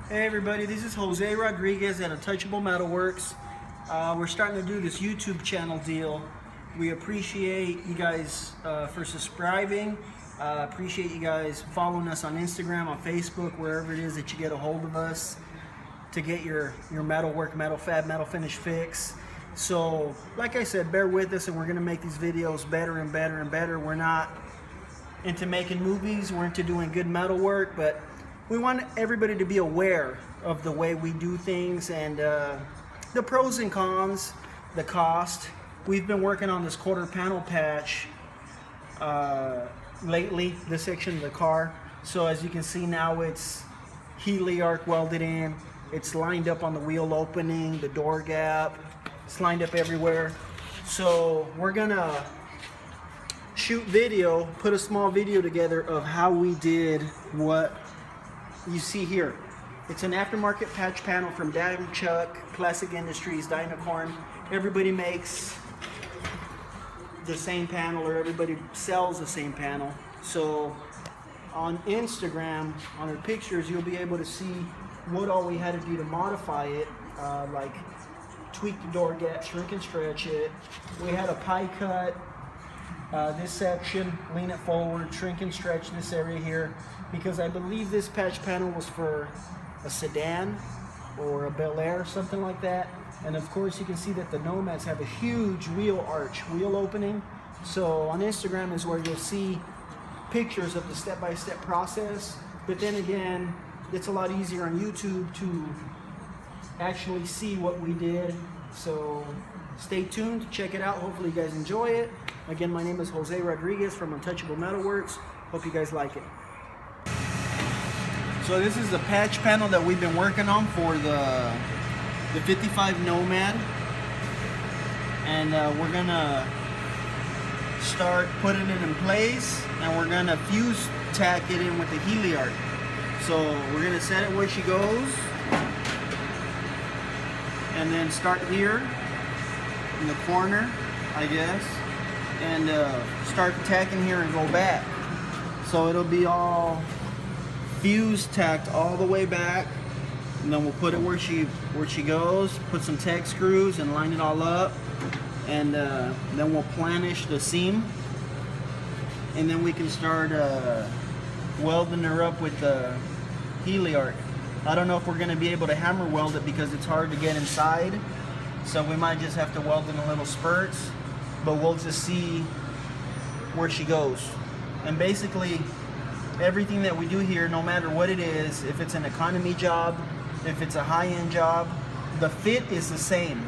Hey everybody, this is Jose Rodriguez at Untouchable Metalworks. We're starting to do this YouTube channel deal. We appreciate you guys for subscribing. Appreciate you guys following us on Instagram, on Facebook, wherever it is that you get a hold of us to get your metalwork, metal fab, metal finish fix. So like I said, bear with us and we're gonna make these videos better and better and better. We're not into making movies, we're into doing good metal work, but we want everybody to be aware of the way we do things and the pros and cons, the cost. We've been working on this quarter panel patch lately, this section of the car. So as you can see now, it's Healy arc welded in. It's lined up on the wheel opening, the door gap. It's lined up everywhere. So we're gonna shoot video, put a small video together of how we did what you see here. It's an aftermarket patch panel from Dad Chuck, Classic Industries, Dynacorn. Everybody makes the same panel, or everybody sells the same panel. So on Instagram, on our pictures, you'll be able to see what all we had to do to modify it, like tweak the door gap, shrink and stretch it. We had a pie cut this section, lean it forward, shrink and stretch this area here, because I believe this patch panel was for a sedan or a Bel Air, something like that. And of course you can see that the Nomads have a huge wheel arch, wheel opening. So on Instagram is where you'll see pictures of the step-by-step process. But then again, it's a lot easier on YouTube to actually see what we did. So stay tuned, check it out. Hopefully you guys enjoy it. Again, my name is Jose Rodriguez from Untouchable Metalworks. Hope you guys like it. So this is the patch panel that we've been working on for the 55 Nomad. And we're gonna start putting it in place, and we're gonna fuse tack it in with the Healy arc. So we're gonna set it where she goes, and then start here in the corner, I guess, and start tacking here and go back. So it'll be all fuse tacked all the way back, and then we'll put it where she goes, put some tack screws and line it all up, and then we'll planish the seam, and then we can start welding her up with the Healy arc. I don't know if we're going to be able to hammer weld it because it's hard to get inside, so we might just have to weld in a little spurts, but we'll just see where she goes. And basically everything that we do here, no matter what it is, if it's an economy job, if it's a high-end job, the fit is the same.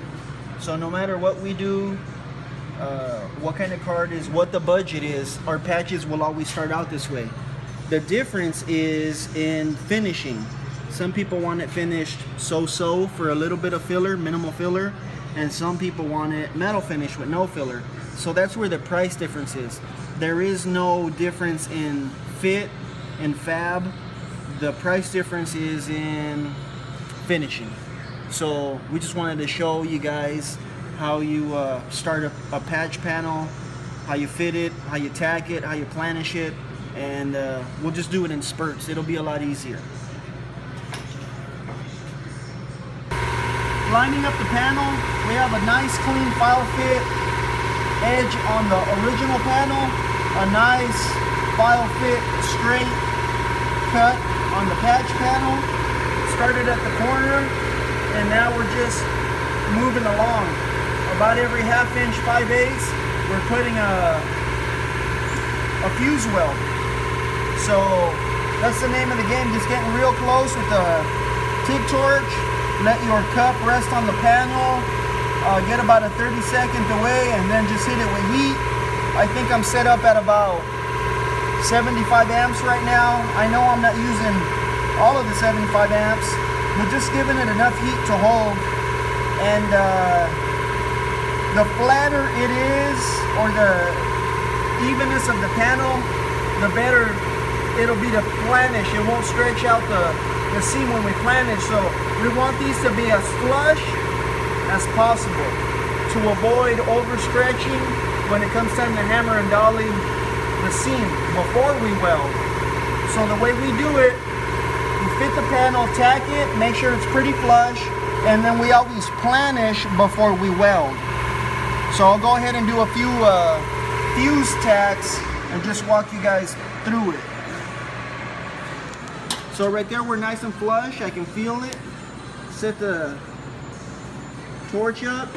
So no matter what we do, what kind of car it is, what the budget is, our patches will always start out this way. The difference is in finishing. Some people want it finished so-so for a little bit of filler, minimal filler, and some people want it metal finish with no filler. So that's where the price difference is. There is no difference in fit and fab. The price difference is in finishing. So we just wanted to show you guys how you start a patch panel, how you fit it, how you tack it, how you planish it, and we'll just do it in spurts. It'll be a lot easier. Lining up the panel, we have a nice clean file fit edge on the original panel, a nice file fit straight cut on the patch panel. Started at the corner, and now we're just moving along. About every half inch, 5/8, we're putting a fuse weld. So that's the name of the game, just getting real close with the TIG torch. Let your cup rest on the panel, get about a 30-second away, and then just hit it with heat. I think I'm set up at about 75 amps right now. I know I'm not using all of the 75 amps, but just giving it enough heat to hold. And the flatter it is, or the evenness of the panel, the better it'll be to planish. It won't stretch out the seam when we planish. So we want these to be as flush as possible to avoid overstretching when it comes time to hammer and dolly the seam before we weld. So the way we do it You fit the panel, tack it, make sure it's pretty flush, and then we always planish before we weld. So I'll go ahead and do a few fuse tacks and just walk you guys through it. So right there we're nice and flush, I can feel it. Set the torch up.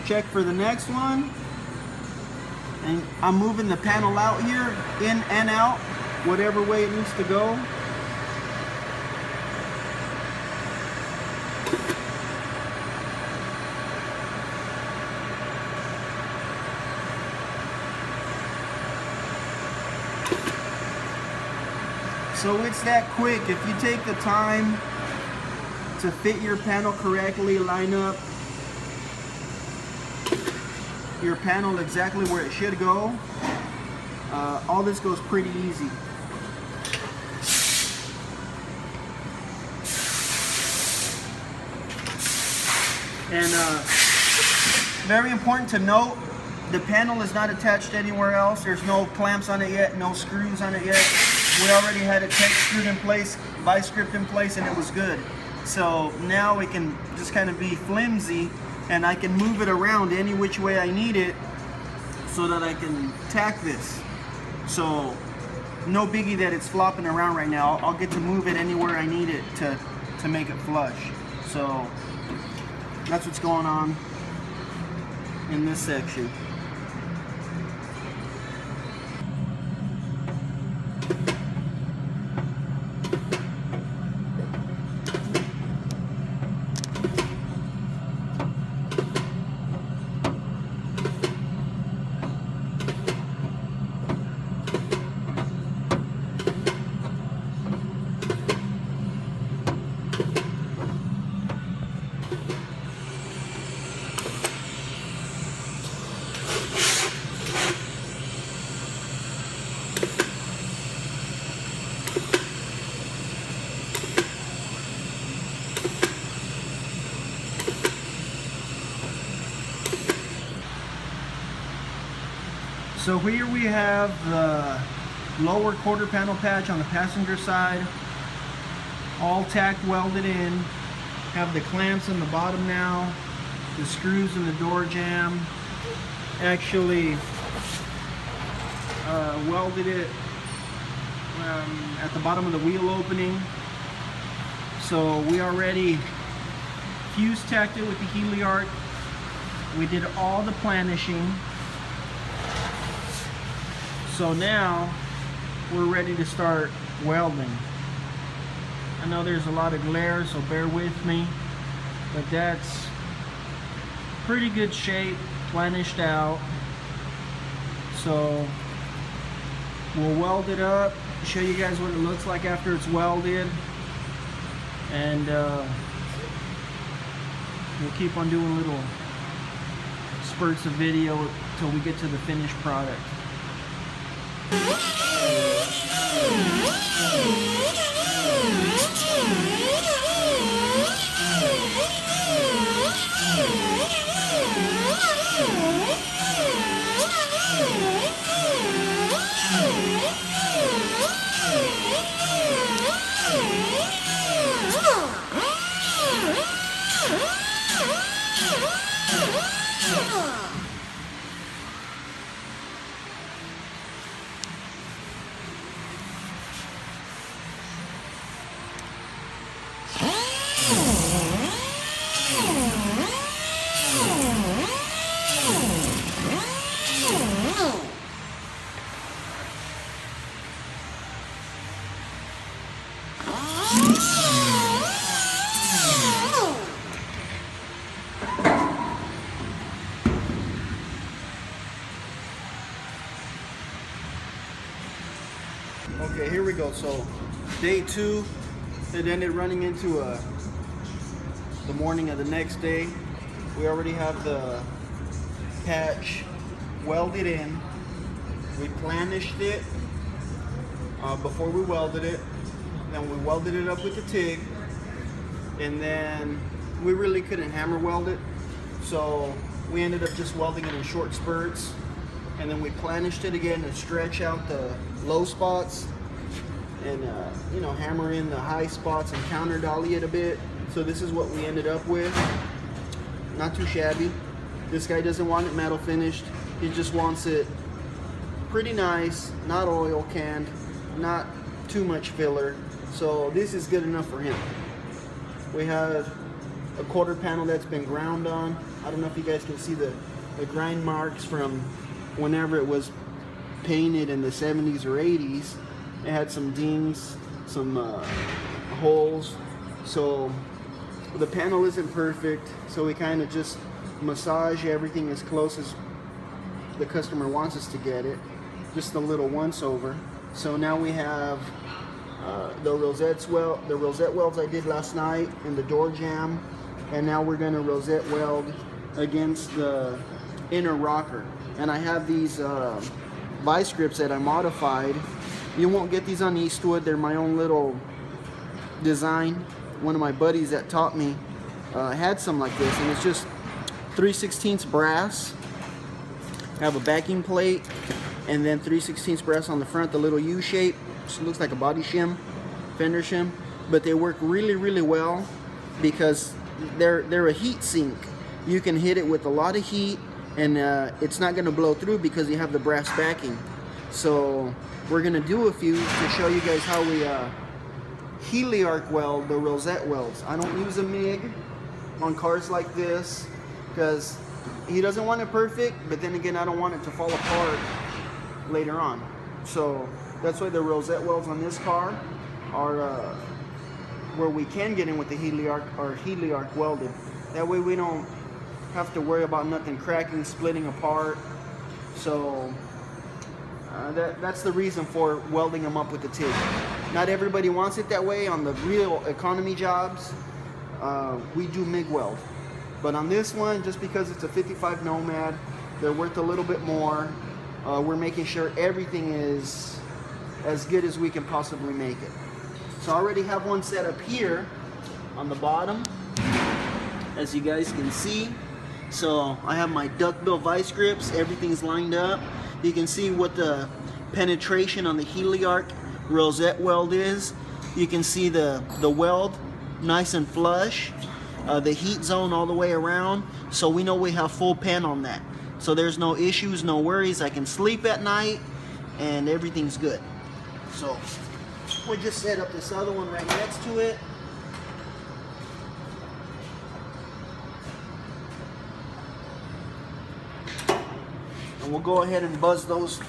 Check for the next one. And I'm moving the panel out here, in and out, whatever way it needs to go. So it's that quick. If you take the time to fit your panel correctly, line up your panel exactly where it should go, all this goes pretty easy. And very important to note, the panel is not attached anywhere else. There's no clamps on it yet, no screws on it yet. We already had it screwed in place, vice grip in place, and it was good. So now it can just kind of be flimsy, and I can move it around any which way I need it so that I can tack this. So no biggie that it's flopping around right now. I'll get to move it anywhere I need it to make it flush. So that's what's going on in this section. So here we have the lower quarter panel patch on the passenger side, all tack welded in. Have the clamps in the bottom now, the screws in the door jamb. Actually welded it at the bottom of the wheel opening. So we already fuse tacked it with the Healy arc. We did all the planishing. So now we're ready to start welding. I know there's a lot of glare, so bear with me, but that's pretty good shape, planished out. So we'll weld it up, show you guys what it looks like after it's welded, and we'll keep on doing little spurts of video till we get to the finished product. Okay, here we go. So day 2, it ended running into the morning of the next day. We already have the patch welded in. We planished it before we welded it. Then we welded it up with the TIG, and then we really couldn't hammer weld it, so we ended up just welding it in short spurts, and then we planished it again to stretch out the low spots, and you know, hammer in the high spots and counter dolly it a bit. So this is what we ended up with. Not too shabby. This guy doesn't want it metal finished. He just wants it pretty nice, not oil canned, not too much filler. So this is good enough for him. We have a quarter panel that's been ground on. I don't know if you guys can see the grind marks from whenever it was painted in the 70s or 80s. It had some dings, some holes. So the panel isn't perfect, so we kind of just massage everything as close as the customer wants us to get it. Just a little once over. So now we have the Rosette welds I did last night in the door jamb, and now we're going to Rosette weld against the inner rocker. And I have these vice grips that I modified. You won't get these on Eastwood. They're my own little design. One of my buddies that taught me had some like this, and it's just 3/16 brass. I have a backing plate, and then 3/16 brass on the front, the little U shape. So it looks like a body shim, fender shim, but they work really, really well because they're a heat sink. You can hit it with a lot of heat, and it's not going to blow through because you have the brass backing. So we're going to do a few to show you guys how we heliarc weld the Rosette welds. I don't use a MIG on cars like this because he doesn't want it perfect, but then again, I don't want it to fall apart later on. So that's why the Rosette welds on this car are where we can get in with the heliarc welded. That way we don't have to worry about nothing cracking, splitting apart. So that's the reason for welding them up with the TIG. Not everybody wants it that way. On the real economy jobs, we do MIG weld. But on this one, just because it's a 55 Nomad, they're worth a little bit more. We're making sure everything is as good as we can possibly make it. So I already have one set up here on the bottom, as you guys can see. So I have my duckbill vice grips, everything's lined up. You can see what the penetration on the heliarc Rosette weld is. You can see the weld nice and flush, the heat zone all the way around. So we know we have full pen on that. So there's no issues, no worries. I can sleep at night and everything's good. So we just set up this other one right next to it. And we'll go ahead and buzz those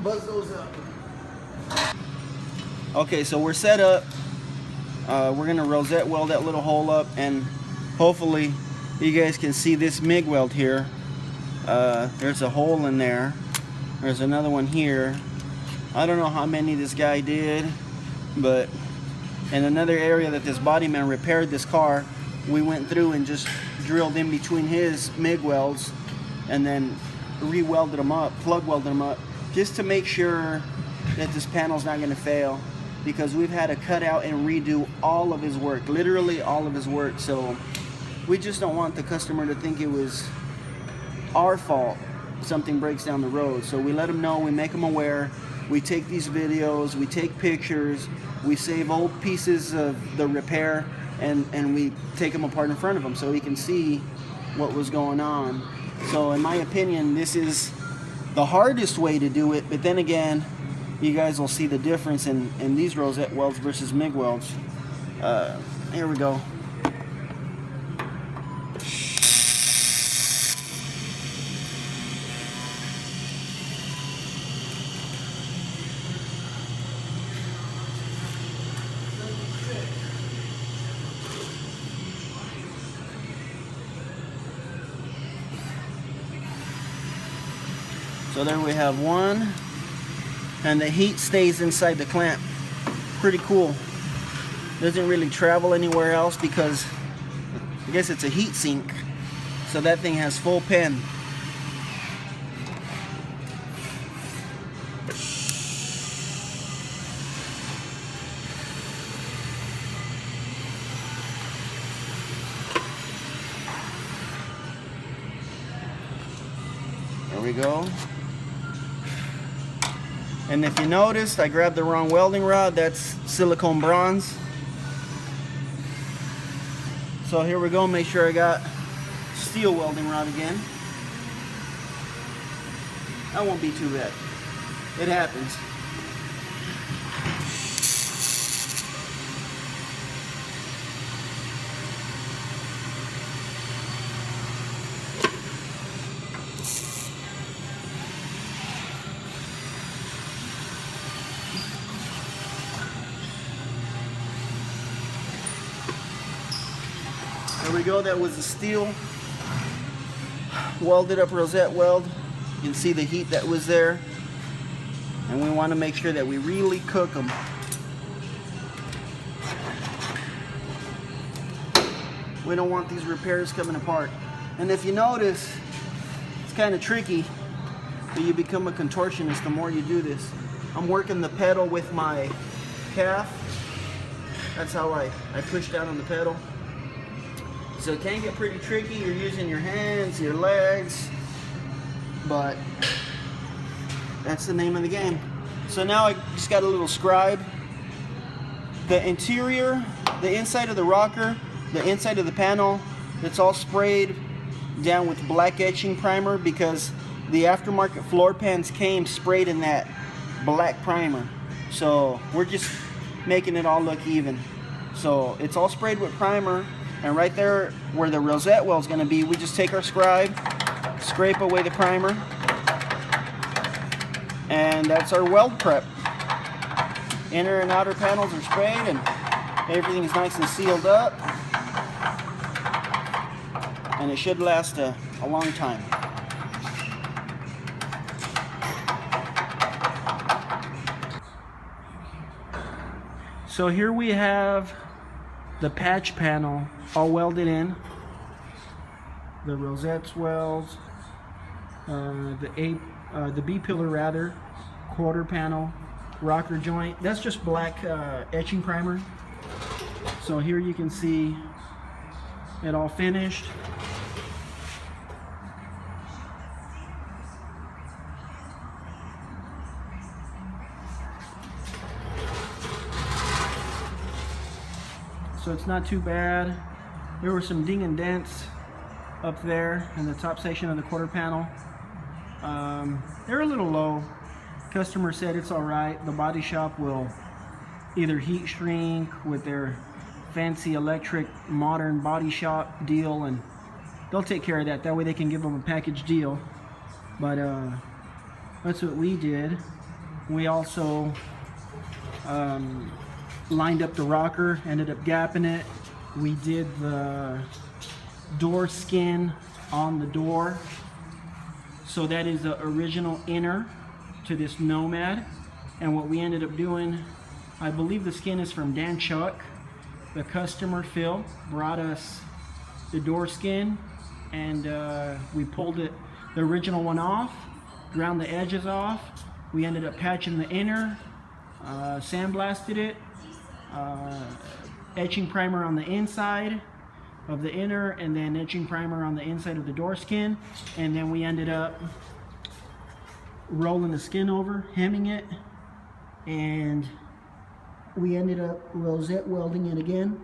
up. Okay, so we're set up. We're gonna Rosette weld that little hole up, and hopefully you guys can see this MIG weld here. There's a hole in there. There's another one here. I don't know how many this guy did, but in another area that this body man repaired this car, we went through and just drilled in between his MIG welds and then re-welded them up, plug welded them up, just to make sure that this panel's not going to fail, because we've had to cut out and redo all of his work, literally all of his work. So we just don't want the customer to think it was our fault something breaks down the road. So we let them know, we make them aware, we take these videos, we take pictures, we save old pieces of the repair, and we take them apart in front of him so he can see what was going on. So in my opinion, this is the hardest way to do it, but then again, you guys will see the difference in these Rosette welds versus MIG welds. Here we go. So there we have one, and the heat stays inside the clamp. Pretty cool. Doesn't really travel anywhere else because I guess it's a heat sink. So that thing has full pen. There we go. And if you noticed, I grabbed the wrong welding rod. That's silicone bronze. So here we go. Make sure I got steel welding rod again. That won't be too bad. It happens. There we go. That was the steel welded up rosette weld. You can see the heat that was there, and we want to make sure that we really cook them. We don't want these repairs coming apart. And if you notice, it's kind of tricky, but you become a contortionist the more you do this. I'm working the pedal with my calf. That's how I push down on the pedal. So it can get pretty tricky. You're using your hands, your legs, but that's the name of the game. So now I just got a little scribe. The interior, the inside of the rocker, the inside of the panel, it's all sprayed down with black etching primer because the aftermarket floor pans came sprayed in that black primer. So we're just making it all look even. So it's all sprayed with primer. And right there where the rosette weld is going to be, we just take our scribe, scrape away the primer, and that's our weld prep. Inner and outer panels are sprayed and everything is nice and sealed up. And it should last a long time. So here we have the patch panel all welded in. The rosettes welds, the B pillar rather, quarter panel, rocker joint. That's just black etching primer. So here you can see it all finished. So it's not too bad. There were some ding and dents up there in the top section of the quarter panel. They're a little low. Customer said it's all right. The body shop will either heat shrink with their fancy electric modern body shop deal, and they'll take care of that. That way they can give them a package deal. But that's what we did. We also lined up the rocker, ended up gapping it. We did the door skin on the door. So that is the original inner to this Nomad. And what we ended up doing, I believe the skin is from Dan Chuck. The customer, Phil, brought us the door skin, and we pulled it, the original one off, ground the edges off. We ended up patching the inner, sandblasted it, etching primer on the inside of the inner, and then etching primer on the inside of the door skin. And then we ended up rolling the skin over, hemming it, and we ended up rosette welding it again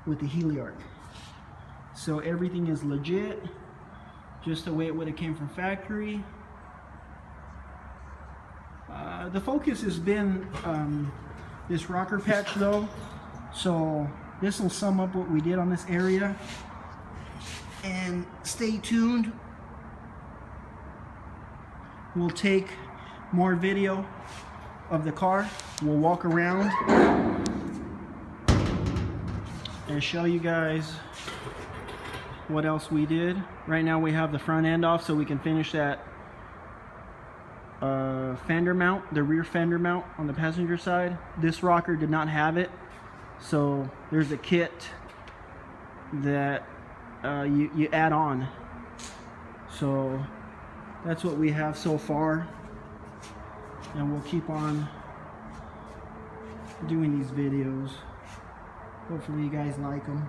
with the Heliarc. So everything is legit, just the way it would have came from factory. The focus has been this rocker patch though, so this will sum up what we did on this area. And stay tuned. We'll take more video of the car. We'll walk around and show you guys what else we did. Right now we have the front end off so we can finish that fender mount, the rear fender mount on the passenger side. This rocker did not have it, so there's a kit that you add on. So that's what we have so far, and we'll keep on doing these videos. Hopefully you guys like them.